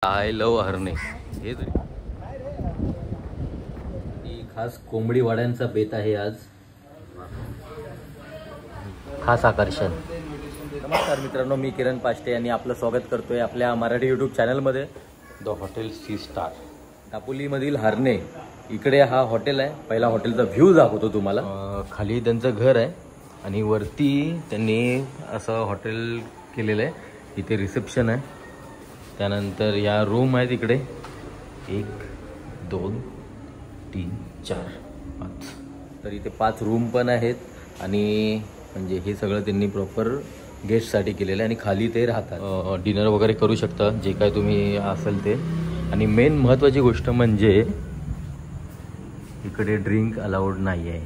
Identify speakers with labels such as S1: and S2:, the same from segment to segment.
S1: I love हरणे हे तरी खास कोंबडी वाड्यांचा बेत आहे आज. खास आकर्षण. नमस्कार मित्रांनो, मी किरण पाष्टे आणि आपलं स्वागत करतोय आपल्या मराठी यूट्यूब चॅनलमध्ये. द हॉटेल सी स्टार दापोलीमधील हरणे इकडे हा हॉटेल आहे. पहिला हॉटेलचा व्ह्यू दाखवतो तुम्हाला. खाली त्यांचं घर आहे आणि वरती त्यांनी असं हॉटेल केलेलं आहे. इथे रिसेप्शन आहे. त्यानंतर या रूम आहेत इकडे 1 2 3 4 5. तर इथे 5 रूम पण आहेत आणि म्हणजे हे सगळं त्यांनी प्रॉपर गेस्टसाठी केलेलं आहे आणि खाली ते राहतात. डिनर वगैरे करू शकता जे काय तुम्ही असेल ते. आणि मेन महत्त्वाची गोष्ट म्हणजे इकडे ड्रिंक अलाउड नाही आहे.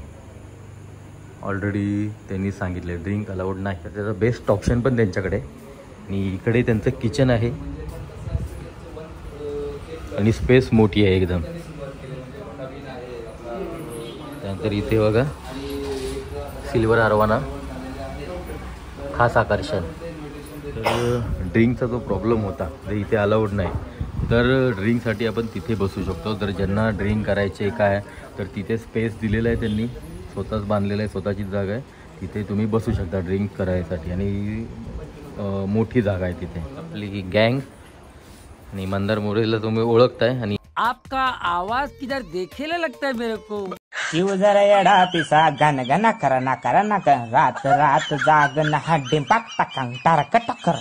S1: ऑलरेडी त्यांनी सांगितले ड्रिंक अलाउड नाही. त्याचा बेस्ट ऑप्शन पण त्यांच्याकडे. आणि इकडे त्यांचं किचन आहे आणि स्पेस मोठी आहे एकदम. त्यानंतर इथे बघा सिल्वर अरवाना खास आकर्षण. तर ड्रिंकचा जो प्रॉब्लेम होता ते इथे अलाउड नाही. तर ड्रिंकसाठी आपण तिथे बसू शकतो. तर ज्यांना ड्रिंक करायचे काय तर तिथे स्पेस दिलेलं आहे त्यांनी. स्वतःच बांधलेलं आहे, स्वतःचीच जागा आहे. तिथे तुम्ही बसू शकता ड्रिंक करायसाठी आणि मोठी जागा आहे तिथे. आपली ही गँग आणि मंदार मोरेला तुम्ही ओळखताय. आणि
S2: आपका आवाज किधर देखेला लगता है मेरे को.
S3: शिव जरा येडा पिसा गन गना करना करना कर रात रात जागना हड्डिम पाक टकांग टारक टकर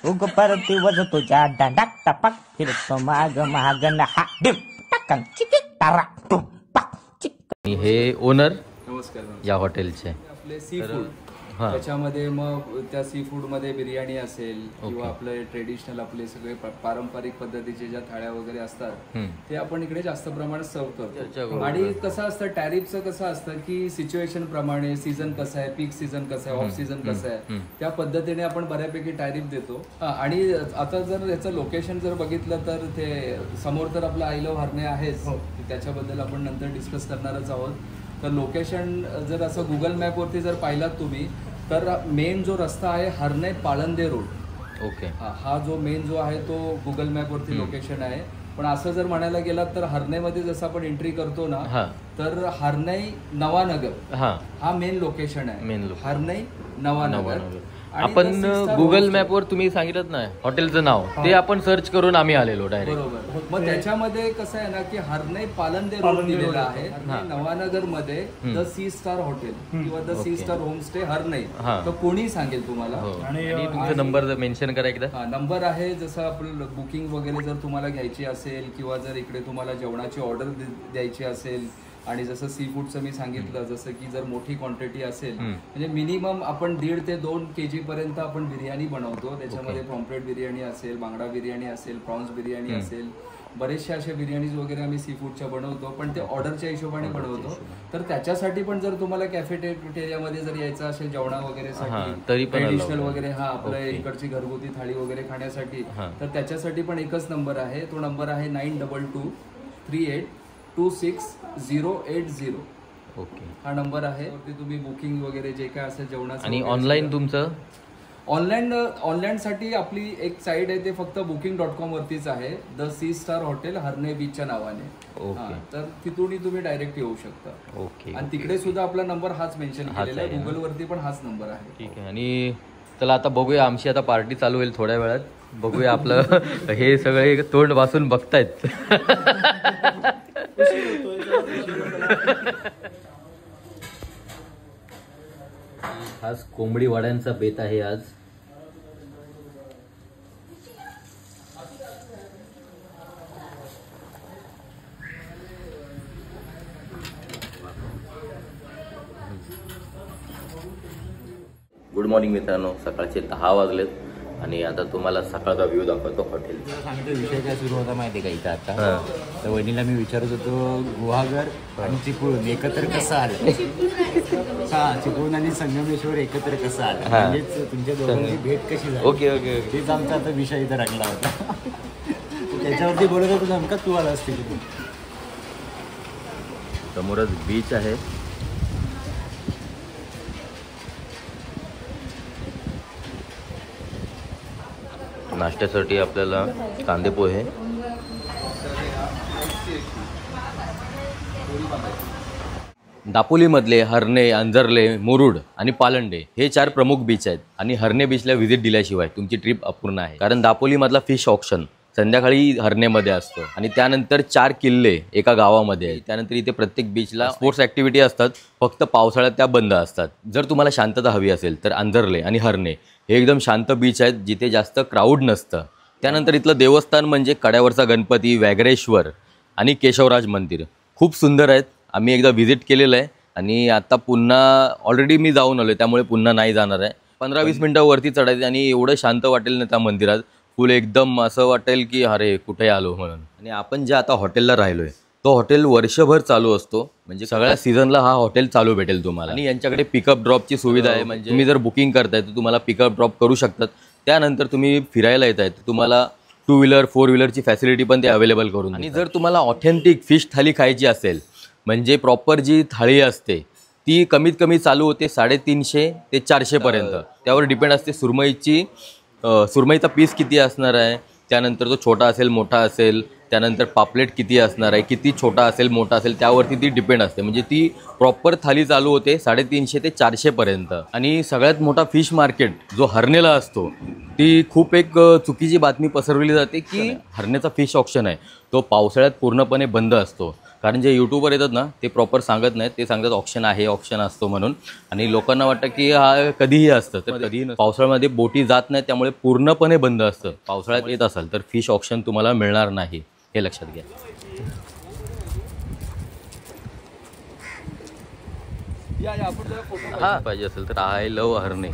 S3: उग परती वज तुझ्या डंडक टपक फिरतो माग मागन हड्डिम टकांग चिक टारा टुम पाक चिक.
S1: हे ओनर
S4: नमस्कार
S1: या हॉटेलचे
S4: आपले सी फूड. त्याच्यामध्ये मग त्या सी फूड मध्ये बिर्याणी असेल किंवा आपले ट्रेडिशनल आपले सगळे पारंपरिक पद्धतीचे ज्या थाळ्या वगैरे असतात ते आपण इकडे जास्त प्रमाणात सर्व करतो. आणि कसं असतं टॅरिफचं कसं असतं की सिच्युएशन प्रमाणे सीझन कसं आहे, पीक सीझन कसं आहे, ऑफ सीझन कसं आहे त्या पद्धतीने आपण बऱ्यापैकी टॅरिफ देतो. आणि आता जर याचं लोकेशन जर बघितलं तर ते समोर तर आपलं आय लव्ह हरणे आहेच. त्याच्याबद्दल आपण नंतर डिस्कस करणारच आहोत. तर लोकेशन जर असं गुगल मॅपवरती जर पाहिलात तुम्ही तर मेन जो रस्ता आहे हरणे पाळंदे रोड.
S1: ओके.
S4: हा जो मेन जो आहे तो गुगल मॅपवरती लोकेशन आहे. पण असं जर म्हणायला गेलात तर हरनेमध्ये जसं आपण एंट्री करतो ना तर हरणे नवानगर हा मेन लोकेशन आहे. हरणे नवानगर.
S1: आपण गुगल मॅपवर तुम्ही सांगितलं ना हॉटेलचं नाव ते आपण सर्च करून आम्ही आलेलो डायरेक्ट.
S4: बरोबर. मग त्याच्यामध्ये कसं आहे ना की हरणे पालंदे रोड दिलेला आहे. नवानगर मध्ये द सी स्टार हॉटेल किंवा द सी स्टार होमस्टे हरणे. तर कोणी सांगेल तुम्हाला.
S1: आणि तुमचा नंबर मेन्शन करा एकदा.
S4: नंबर आहे जसं आपलं बुकिंग वगैरे जर तुम्हाला घ्यायची असेल किंवा जर इकडे तुम्हाला जेवणाची ऑर्डर द्यायची असेल आणि जसं सी फूडचं मी सांगितलं जसं की जर मोठी क्वांटिटी असेल म्हणजे मिनिमम आपण 1.5 ते 2 kg पर्यंत आपण बिर्याणी बनवतो. त्याच्यामध्ये पॉम्प्लेट बिर्याणी असेल, बांगडा बिर्याणी असेल, प्रॉन्स बिर्याणी असेल, बरेचशा अशा बिर्याणीज वगैरे आम्ही सी फूडच्या बनवतो. पण ते ऑर्डरच्या हिशोबाने बनवतो. तर त्याच्यासाठी पण जर तुम्हाला कॅफेटेरियामध्ये जर यायचं असेल जेवणा वगैरे साठी ट्रेडिशनल वगैरे आपल्या इकडची घरगुती थाळी वगैरे खाण्यासाठी तर त्याच्यासाठी पण एकच नंबर आहे. तो नंबर आहे 9223826080.
S1: ओके.
S4: हा नंबर आहे. तुम्ही बुकिंग वगैरे जे काय असेल जेवणाचं. आणि
S1: ऑनलाईन तुमचं
S4: ऑनलाईन साठी आपली एक साईट आहे ते फक्त booking.com वरतीच आहे. द सी स्टार हॉटेल हरणे बीचच्या नावाने. तर तिथूनही तुम्ही डायरेक्ट येऊ शकता.
S1: ओके.
S4: आणि तिकडे सुद्धा आपला नंबर हाच मेन्शन केलेला आहे. गुगल वरती पण हाच नंबर आहे.
S1: ठीक आहे. आणि चला आता बघूया. आमची आता पार्टी चालू होईल थोड्या वेळात. बघूया आपलं हे सगळे तोंड वाचून बघतायत. खास कोंबडी वाड्यांचा बेत आहे आज. गुड मॉर्निंग मित्रांनो. सकाळचे 10 वाजलेत आणि आता तुम्हाला सकाळचा व्ह्यू दाखवतो हॉटेलचा.
S3: सांगतो विषय काय सुरू होता माहिती आहे का इथं आता. तर वहिनीला मी विचारत होतो गुहागर आणि चिपळूण एकत्र कसं आलं. चिपळूण आणि संगमेश्वर एकत्र कसं आलं म्हणजेच तुमच्या दोघांची भेट कशी झाली.
S1: Okay okay.
S3: तेच आमचा आता विषय इथं रंगला होता. त्याच्यावरती बोलत होतो नेमका तू आला असते तिथे.
S1: समोरच बीच आहे. नाश्त्यासाठी आपल्याला कांदे पोहे दापोलीमधले हर्णे, अंजर्ले, मुरुड आणि पालंडे हे 4 प्रमुख बीच आहेत आणि हर्णे बीचला व्हिजिट दिल्याशिवाय तुमची ट्रिप अपूर्ण आहे. कारण दापोलीमधला फिश ऑक्शन संध्याकाळी हर्णेमध्ये असतो आणि त्यानंतर 4 किल्ले एका गावामध्ये आहे. त्यानंतर इथे प्रत्येक बीचला स्पोर्ट्स ॲक्टिव्हिटी असतात, फक्त पावसाळ्यात त्या बंद असतात. जर तुम्हाला शांतता हवी असेल तर अंजर्ले आणि हर्णे हे एकदम शांत बीच आहेत जिथे जास्त क्राऊड नसतं. त्यानंतर इथलं देवस्थान म्हणजे कड्यावरचा गणपती, व्याघ्रेश्वर आणि केशवराज मंदिर खूप सुंदर आहेत. आम्ही एकदा व्हिजिट केलेलं आहे आणि आता पुन्हा ऑलरेडी मी जाऊन आलो आहे, त्यामुळे पुन्हा नाही जाणार आहे. 15-20 मिनटं वरती चढायचं आणि एवढं शांत वाटेल ना त्या मंदिरात, फुल एकदम असं वाटेल की अरे कुठे आलो म्हणून. आणि आपण जे आता हॉटेलला राहिलो आहे तो हॉटेल वर्षभर चालू असतो, म्हणजे सगळ्या सीझनला हा हॉटेल चालू भेटेल तुम्हाला. आणि यांच्याकडे पिकअप ड्रॉपची सुविधा आहे, म्हणजे तुम्ही जर बुकिंग करताय तर तुम्हाला पिकअप ड्रॉप करू शकतात. त्यानंतर तुम्ही फिरायला येत आहे तर तुम्हाला 2 व्हीलर 4 व्हीलरची फॅसिलिटी पण ते अवेलेबल करून. आणि जर तुम्हाला ऑथेंटिक फिश थाली खायची असेल, म्हणजे प्रॉपर जी थाळी असते ती कमीत कमी चालू होते 350 ते 400 पर्यंत. त्यावर डिपेंड असते सुरमईचा पीस किती असणार आहे, त्यानंतर तो छोटा असेल मोठा असेल, त्यानंतर पापलेट किती असणार आहे, किती छोटा असेल मोठा असेल, त्यावरती ती डिपेंड असते. म्हणजे ती प्रॉपर थाली चालू होते 350 ते 400 पर्यंत. आणि सगळ्यात मोठा फिश मार्केट जो हर्णेला असतो, ती खूप एक चुकीची बातमी पसरवली जाते की हर्णेचा फिश ऑक्शन आहे तो पावसाळ्यात पूर्णपणे बंद असतो. कारण जे यूट्यूबर येतात ना ते प्रॉपर सांगत नाहीत, ते सांगतात ऑप्शन आहे, ऑप्शन असतो म्हणून. आणि लोकांना वाटतं की हा कधीही असतं, तर कधीही पावसाळ्यामध्ये बोटी जात नाहीत, त्यामुळे पूर्णपणे बंद असतं. पावसाळ्यात येत असाल तर फिश ऑप्शन तुम्हाला मिळणार नाही, हे लक्षात घ्या. हा पाहिजे असेल तर आय लव हर्णे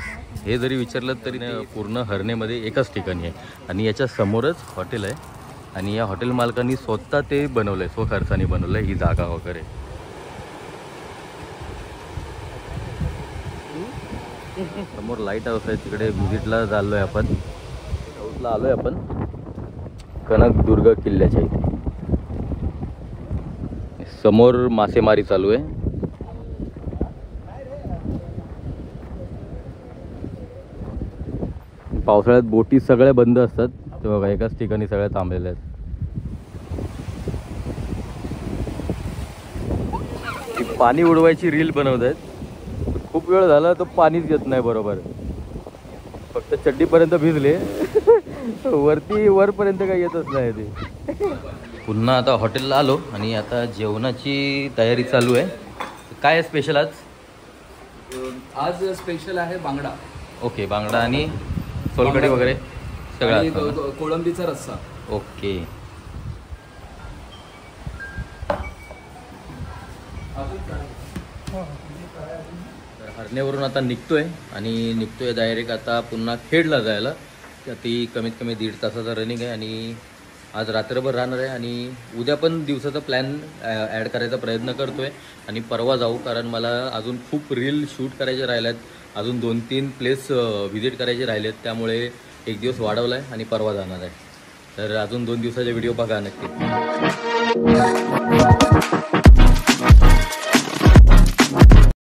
S1: हे जरी विचारलं तरी पूर्ण हर्णेमध्ये एकच ठिकाणी आहे आणि याच्या समोरच हॉटेल आहे. आणि या हॉटेल मालकांनी स्वतः ते बनवलं आहे, स्वखर्चाने बनवलं आहे ही जागा वगैरे. समोर लाईट हाऊस आहे, तिकडे व्हिजिटला चाललो आहे आपण. हाऊसला आलो आहे आपण कनकदुर्ग किल्ल्याच्या इथे. समोर मासेमारी चालू आहे. पावसाळ्यात बोटी सगळ्या बंद असतात, ते बघा एकाच ठिकाणी सगळ्या थांबलेल्या आहेत. पाणी उडवायची रील बनवत आहेत. खूप वेळ झाला तर पाणीच येत नाही बरोबर, फक्त चड्डीपर्यंत भिजले वरपर्यंत काही येतच नाही ते. पुन्हा आता हॉटेलला आलो आणि आता जेवणाची तयारी चालू आहे. काय स्पेशल आज?
S4: आज स्पेशल आहे बांगडा.
S1: ओके, बांगडा आणि सोलकढी वगैरे सगळं,
S4: कोळंबीचा रस्सा.
S1: ओके. हर्णेवरून आता निघतोय आणि निघतोय डायरेक्ट आता पुन्हा खेडला जायला. ती कमीत कमी 1.5 तासाचा रनिंग आहे आणि आज रात्रभर राहणार आहे. आणि उद्या पण दिवसाचा प्लॅन ॲड करायचा प्रयत्न करतोय आणि परवा जाऊ, कारण मला अजून खूप रील शूट करायचे राहिले आहेत, अजून 2-3 प्लेस व्हिजिट करायचे राहिले आहेत. त्यामुळे एक दिवस वाढवला आहे आणि परवा जाणार आहे. तर अजून 2 दिवसाचे व्हिडिओ बघा नक्की.